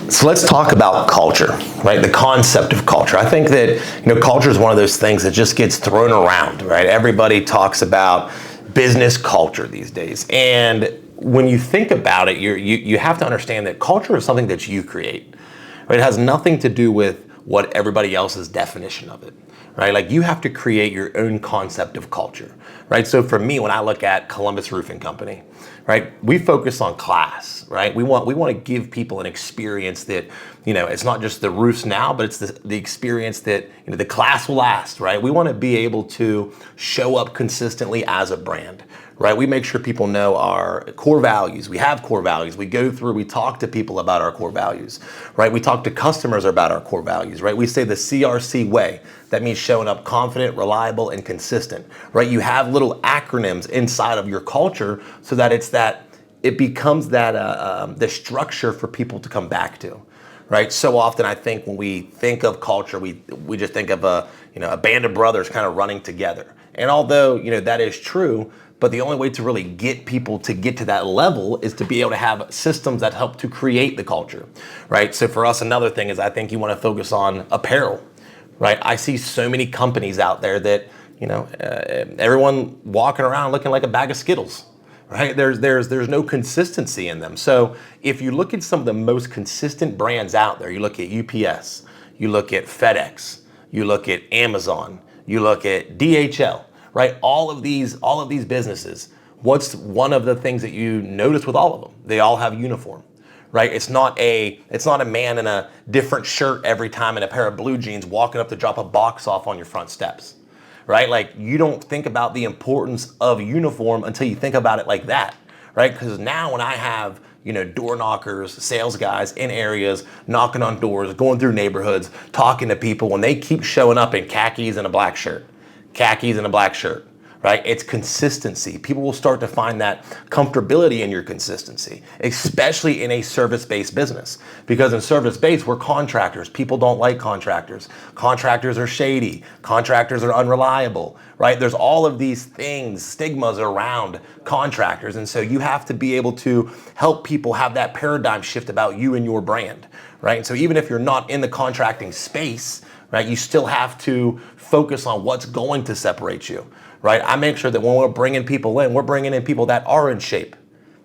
So let's talk about culture, right? The concept of culture. I think that, culture is one of those things that just gets thrown around, right? Everybody talks about business culture these days. And when you think about it, you have to understand that culture is something that you create, right? It has nothing to do with what everybody else's definition of it, right? Like you have to create your own concept of culture, right? So for me, when I look at Columbus Roofing Company, right, we focus on class, right? We want to give people an experience that, it's not just the roofs now, but it's the experience that, the class will last, right? We want to be able to show up consistently as a brand, right? We make sure people know our core values. We have core values. We talk to people about our core values, right? We talk to customers about our core values, right? We say the CRC way. That means showing up confident, reliable, and consistent, right? You have little acronyms inside of your culture so that it becomes the structure for people to come back to, right? So often I think when we think of culture, we just think of a band of brothers kind of running together. And although, that is true, but the only way to really get people to get to that level is to be able to have systems that help to create the culture, right? So for us, another thing is I think you want to focus on apparel, right? I see so many companies out there that, everyone walking around looking like a bag of Skittles, right? There's no consistency in them. So if you look at some of the most consistent brands out there, you look at UPS, you look at FedEx, you look at Amazon, you look at DHL, right? All of these businesses, what's one of the things that you notice with all of them? They all have uniform, right? It's not a man in a different shirt every time in a pair of blue jeans walking up to drop a box off on your front steps, right? Like you don't think about the importance of uniform until you think about it like that, right? Because now when I have, door knockers, sales guys in areas, knocking on doors, going through neighborhoods, talking to people, when they keep showing up in khakis and a black shirt, right? It's consistency. People will start to find that comfortability in your consistency, especially in a service-based business. Because in service-based, we're contractors. People don't like contractors. Contractors are shady. Contractors are unreliable, right? There's all of these things, stigmas around contractors. And so you have to be able to help people have that paradigm shift about you and your brand, right? And so even if you're not in the contracting space, right, you still have to focus on what's going to separate you, right? I make sure that when we're bringing people in, we're bringing in people that are in shape,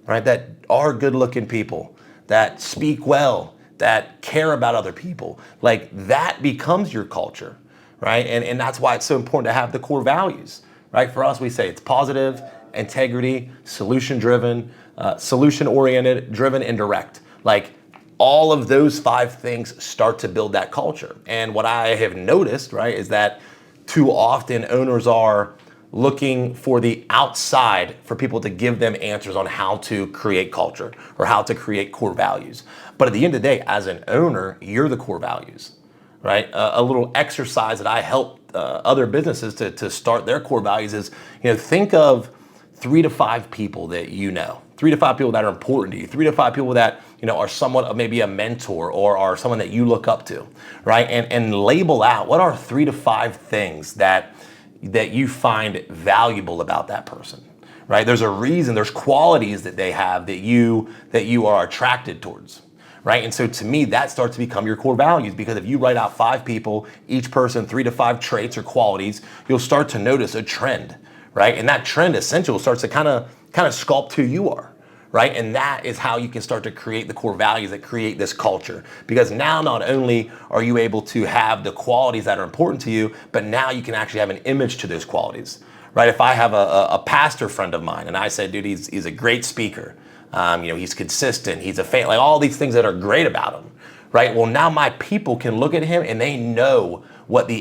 right? That are good looking people, that speak well, that care about other people. Like that becomes your culture, right? And that's why it's so important to have the core values, right? For us, we say it's positive, integrity, solution driven, solution oriented, driven, and direct. Like all of those 5 things start to build that culture. And what I have noticed, right, is that too often owners are looking for the outside for people to give them answers on how to create culture or how to create core values. But at the end of the day, as an owner, you're the core values, right? A little exercise that I help other businesses to start their core values is, think of 3 to 5 people that 3 to 5 people that are important to you, 3 to 5 people that, are somewhat of maybe a mentor or are someone that you look up to, right? And label out what are 3 to 5 things that you find valuable about that person, right? There's a reason, there's qualities that they have that you are attracted towards, right? And so to me, that starts to become your core values, because if you write out 5 people, each person 3 to 5 traits or qualities, you'll start to notice a trend, right? And that trend essentially starts to kind of sculpt who you are, right? And that is how you can start to create the core values that create this culture. Because now not only are you able to have the qualities that are important to you, but now you can actually have an image to those qualities, right? If I have a pastor friend of mine and I say, dude, he's a great speaker, he's consistent, he's a fan, like all these things that are great about him, right? Well, now my people can look at him and they know what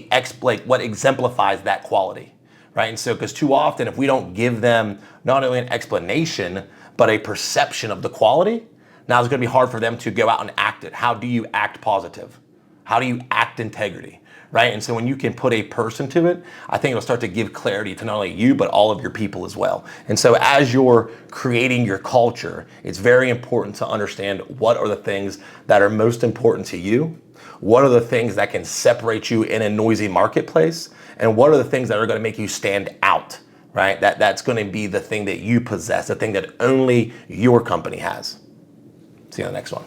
what exemplifies that quality, right? And so, because too often if we don't give them not only an explanation, but a perception of the quality, now it's going to be hard for them to go out and act it. How do you act positive? How do you act integrity, right? And so when you can put a person to it, I think it'll start to give clarity to not only you, but all of your people as well. And so as you're creating your culture, it's very important to understand what are the things that are most important to you, what are the things that can separate you in a noisy marketplace, and what are the things that are going to make you stand out, right? That's going to be the thing that you possess, the thing that only your company has. See you on the next one.